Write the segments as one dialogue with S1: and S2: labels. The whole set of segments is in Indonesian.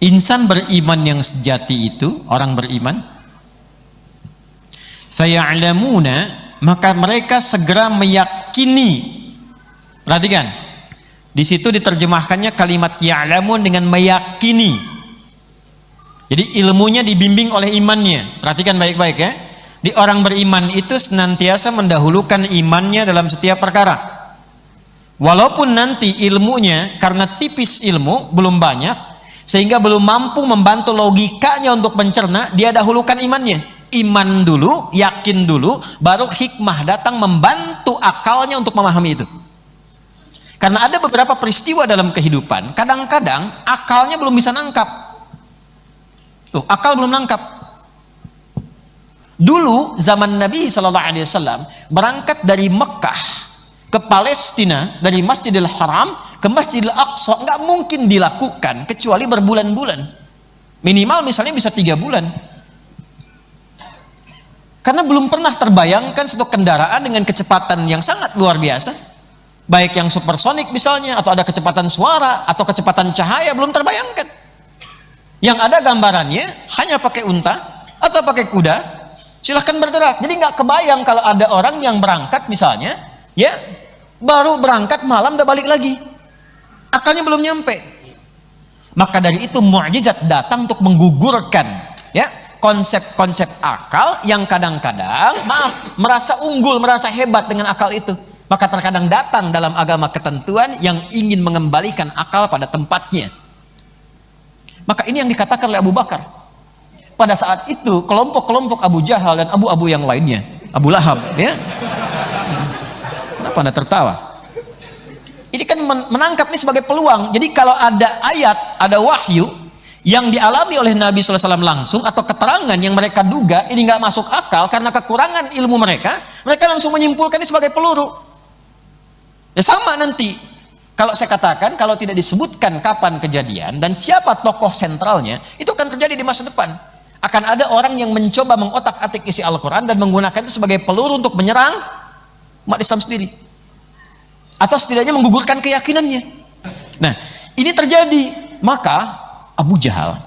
S1: Insan beriman yang sejati itu, orang beriman, faya'lamuna, maka mereka segera meyakini. Perhatikan, di situ diterjemahkannya kalimat ya'lamun dengan meyakini. Jadi ilmunya dibimbing oleh imannya. Perhatikan baik-baik ya. Di orang beriman itu senantiasa mendahulukan imannya dalam setiap perkara. Walaupun nanti ilmunya karena tipis ilmu, belum banyak, sehingga belum mampu membantu logikanya untuk mencerna, dia dahulukan imannya. Iman dulu, yakin dulu, baru hikmah datang membantu akalnya untuk memahami itu. Karena ada beberapa peristiwa dalam kehidupan, kadang-kadang akalnya belum bisa nangkap. Tuh, akal belum nangkap. Dulu zaman Nabi SAW berangkat dari Mekah ke Palestina, dari Masjidil Haram ke Masjidil Aqsa, nggak mungkin dilakukan kecuali berbulan-bulan. Minimal misalnya bisa 3 bulan. Karena belum pernah terbayangkan satu kendaraan dengan kecepatan yang sangat luar biasa, baik yang supersonik misalnya, atau ada kecepatan suara atau kecepatan cahaya, belum terbayangkan. Yang ada gambarannya hanya pakai unta atau pakai kuda, silahkan bergerak. Jadi nggak kebayang kalau ada orang yang berangkat misalnya, ya baru berangkat malam udah balik lagi, akalnya belum nyampe. Maka dari itu mukjizat datang untuk menggugurkan ya konsep-konsep akal yang kadang-kadang merasa unggul, merasa hebat dengan akal itu. Maka terkadang datang dalam agama ketentuan yang ingin mengembalikan akal pada tempatnya. Maka ini yang dikatakan oleh Abu Bakar. Pada saat itu kelompok-kelompok Abu Jahal dan abu-abu yang lainnya, Abu Lahab ya. Kenapa Anda tertawa? Ini kan menangkap ini sebagai peluang. Jadi kalau ada ayat, ada wahyu yang dialami oleh Nabi SAW langsung, atau keterangan yang mereka duga ini nggak masuk akal karena kekurangan ilmu mereka langsung menyimpulkan ini sebagai peluru. Ya sama nanti kalau saya katakan, kalau tidak disebutkan kapan kejadian dan siapa tokoh sentralnya, itu akan terjadi di masa depan. Akan ada orang yang mencoba mengotak-atik isi Al-Quran dan menggunakan itu sebagai peluru untuk menyerang umat Islam sendiri, atau setidaknya menggugurkan keyakinannya. Nah, ini terjadi. Maka Abu Jahal,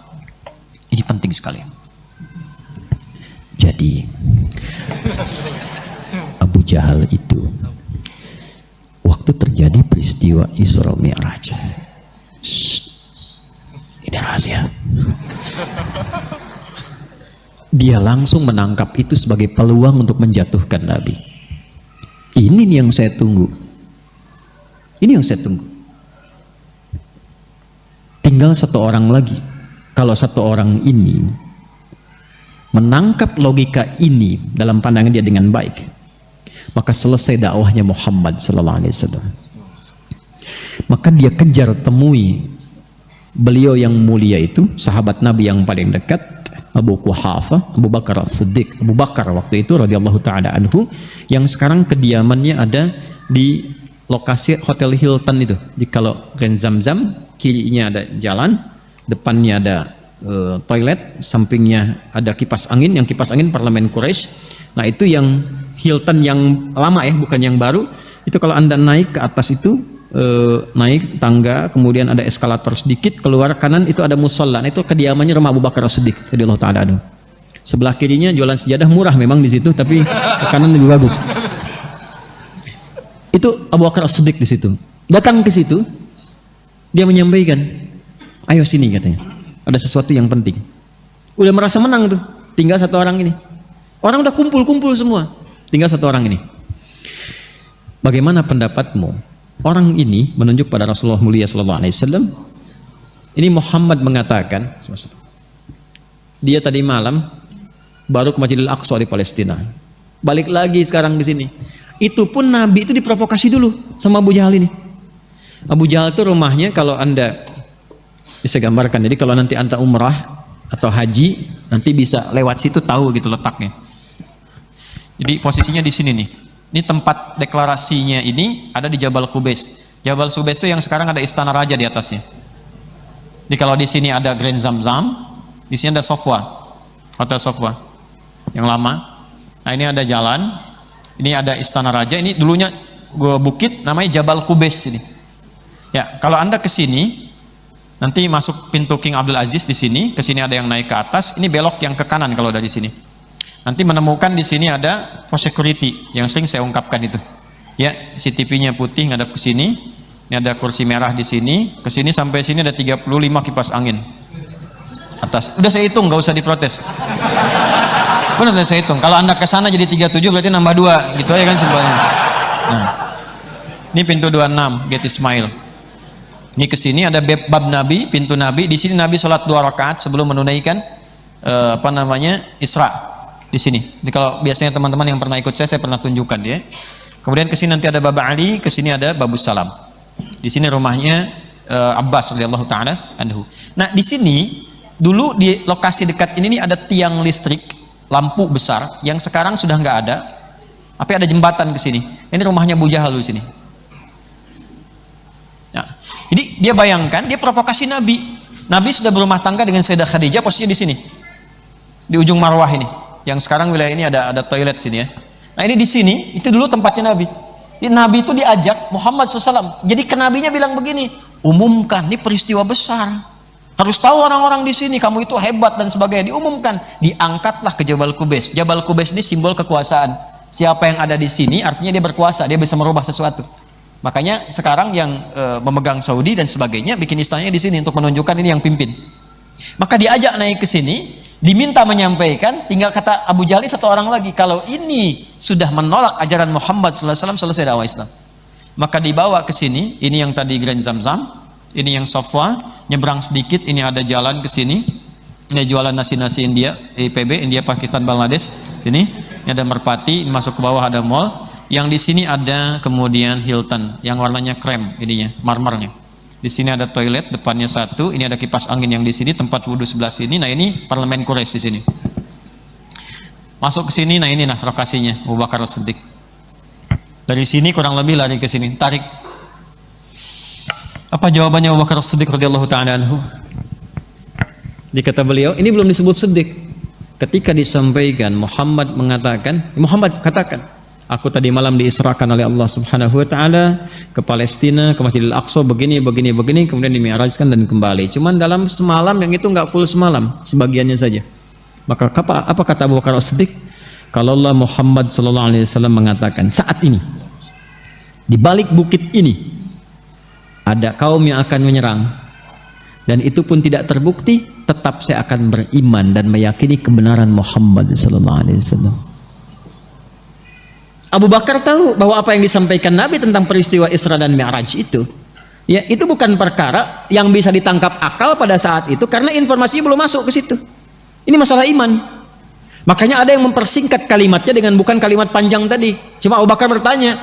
S1: ini penting sekali. Jadi Abu Jahal itu waktu terjadi peristiwa Isra Mi'raj, ini rahasia, dia langsung menangkap itu sebagai peluang untuk menjatuhkan Nabi. Ini nih yang saya tunggu. Ini yang saya tunggu. Tinggal satu orang lagi. Kalau satu orang ini menangkap logika ini dalam pandangan dia dengan baik, maka selesai dakwahnya Muhammad sallallahu alaihi wasallam. Maka dia kejar temui beliau yang mulia itu, sahabat Nabi yang paling dekat, Abu Quhafah, Abu Bakar As-Siddiq. Abu Bakar waktu itu radhiyallahu taala anhu, yang sekarang kediamannya ada di lokasi Hotel Hilton itu. Jadi kalau Grand Zamzam, kirinya ada jalan, depannya ada toilet, sampingnya ada kipas angin, yang kipas angin Parlemen Quraisy. Nah itu yang Hilton yang lama ya, bukan yang baru. Itu kalau Anda naik ke atas itu, naik tangga, kemudian ada eskalator sedikit, keluar kanan itu ada musola. Nah, itu kediamannya rumah Abu Bakar As-Siddiq radhiyallahu taala anhu. Sebelah kirinya jualan sejadah, murah memang di situ, tapi ke kanan lebih bagus. Itu Abu Bakar As-Siddiq di situ. Datang ke situ, dia menyampaikan, ayo sini katanya, ada sesuatu yang penting. Udah merasa menang tuh, tinggal satu orang ini. Orang udah kumpul-kumpul semua, tinggal satu orang ini. Bagaimana pendapatmu? Orang ini menunjuk pada Rasulullah mulia sallallahu alaihi wasallam. Ini Muhammad mengatakan, dia tadi malam baru ke Masjidil Aqsa di Palestina, balik lagi sekarang ke sini. Itu pun Nabi itu diprovokasi dulu sama Abu Jahal ini. Abu Jahal itu rumahnya, kalau Anda bisa gambarkan, jadi kalau nanti Anda umrah atau haji, nanti bisa lewat situ, tahu gitu letaknya. Jadi posisinya di sini nih. Ini tempat deklarasinya ini ada di Jabal Qubais. Jabal Qubais itu yang sekarang ada Istana Raja di atasnya. Jadi kalau di sini ada Grand Zamzam, di sini ada Sofwa, Hotel Sofwa yang lama. Nah ini ada jalan, ini ada Istana Raja. Ini dulunya bukit namanya Jabal Qubais ini. Ya, kalau Anda ke sini, Nanti masuk pintu King Abdul Aziz di sini, ke sini ada yang naik ke atas, ini belok yang ke kanan kalau dari sini. Nanti menemukan di sini ada pos security yang sering saya ungkapkan itu. Ya, CCTV-nya putih ngadap ke sini. Ini ada kursi merah di sini, ke sini sampai sini ada 35 kipas angin. Atas. Udah saya hitung, nggak usah diprotes. Benar udah saya hitung. Kalau Anda ke sana jadi 37 berarti nambah 2, gitu aja kan simpelnya. Nah. Ini pintu 26, Get Ismail. Ini ke sini ada bab Nabi, pintu Nabi. Di sini Nabi sholat 2 rakaat sebelum menunaikan Isra. Di sini. Jadi kalau biasanya teman-teman yang pernah ikut saya pernah tunjukkan ya. Kemudian ke sini nanti ada bab Ali, ke sini ada babus salam. Di sini rumahnya Abbas radhiyallahu taala anhu. Nah, di sini dulu di lokasi dekat ini nih ada tiang listrik, lampu besar yang sekarang sudah nggak ada. Tapi ada jembatan ke sini. Ini rumahnya Abu Jahal di sini. Nah, jadi dia bayangkan, dia provokasi Nabi. Nabi sudah berumah tangga dengan Sayyidah Khadijah, posisinya di sini, di ujung Marwah ini. Yang sekarang wilayah ini ada toilet sini ya. Nah ini di sini, itu dulu tempatnya Nabi. Nabi itu diajak Muhammad SAW. Jadi kenabinya bilang begini, umumkan, ini peristiwa besar. Harus tahu orang-orang di sini, kamu itu hebat dan sebagainya. Diumumkan, diangkatlah ke Jabal Qubais. Jabal Qubais ini simbol kekuasaan. Siapa yang ada di sini, artinya dia berkuasa, dia bisa merubah sesuatu. Makanya sekarang yang memegang Saudi dan sebagainya bikin istananya di sini untuk menunjukkan ini yang pimpin. Maka diajak naik ke sini, diminta menyampaikan, tinggal kata Abu Jahal satu orang lagi, kalau ini sudah menolak ajaran Muhammad SAW, selesai dakwah Islam. Maka dibawa ke sini, ini yang tadi Grand Zamzam, ini yang Safwa, nyebrang sedikit, ini ada jalan ke sini, ini jualan nasi-nasi India, IPB, India, Pakistan, Bangladesh, ini ada Merpati, masuk ke bawah ada mall. Yang di sini ada kemudian Hilton yang warnanya krem ininya, marmernya. Di sini ada toilet depannya satu, ini ada kipas angin yang di sini, tempat wudhu sebelah sini. Nah ini parlemen Quraisy di sini. Masuk ke sini, nah ini nah lokasinya Abu Bakar As-Siddiq. Dari sini kurang lebih lari ke sini, tarik. Apa jawabannya Abu Bakar As-Siddiq radhiyallahu taala anhu? Dikata beliau, ini belum disebut Siddiq. Ketika disampaikan Muhammad mengatakan, Muhammad katakan, aku tadi malam diisrakan oleh Allah Subhanahu wa taala ke Palestina, ke Masjidil Aqsa, begini, kemudian dimi'rajkan dan kembali. Cuman dalam semalam yang itu enggak full semalam, sebagiannya saja. Maka apa kata Abu Bakar As-Siddiq? Kalau Allah Muhammad sallallahu alaihi wasallam mengatakan, saat ini di balik bukit ini ada kaum yang akan menyerang dan itu pun tidak terbukti, tetap saya akan beriman dan meyakini kebenaran Muhammad sallallahu alaihi wasallam. Abu Bakar tahu bahwa apa yang disampaikan Nabi tentang peristiwa Isra dan Mi'raj itu, ya itu bukan perkara yang bisa ditangkap akal pada saat itu karena informasinya belum masuk ke situ. Ini masalah iman. Makanya ada yang mempersingkat kalimatnya dengan bukan kalimat panjang tadi. Cuma Abu Bakar bertanya,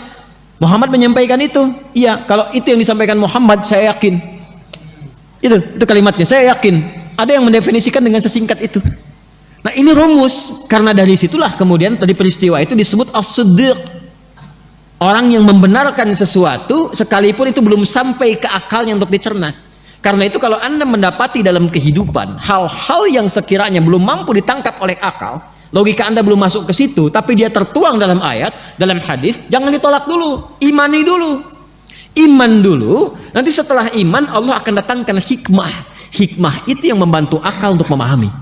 S1: Muhammad menyampaikan itu? Iya, kalau itu yang disampaikan Muhammad saya yakin. Itu kalimatnya, saya yakin. Ada yang mendefinisikan dengan sesingkat itu. Nah ini rumus, karena dari situlah kemudian tadi peristiwa itu disebut as-siddiq, orang yang membenarkan sesuatu sekalipun itu belum sampai ke akalnya untuk dicerna. Karena itu kalau Anda mendapati dalam kehidupan hal-hal yang sekiranya belum mampu ditangkap oleh akal, logika Anda belum masuk ke situ, tapi dia tertuang dalam ayat, dalam hadis, jangan ditolak dulu, imani dulu. Iman dulu, nanti setelah iman Allah akan datangkan hikmah. Hikmah itu yang membantu akal untuk memahami.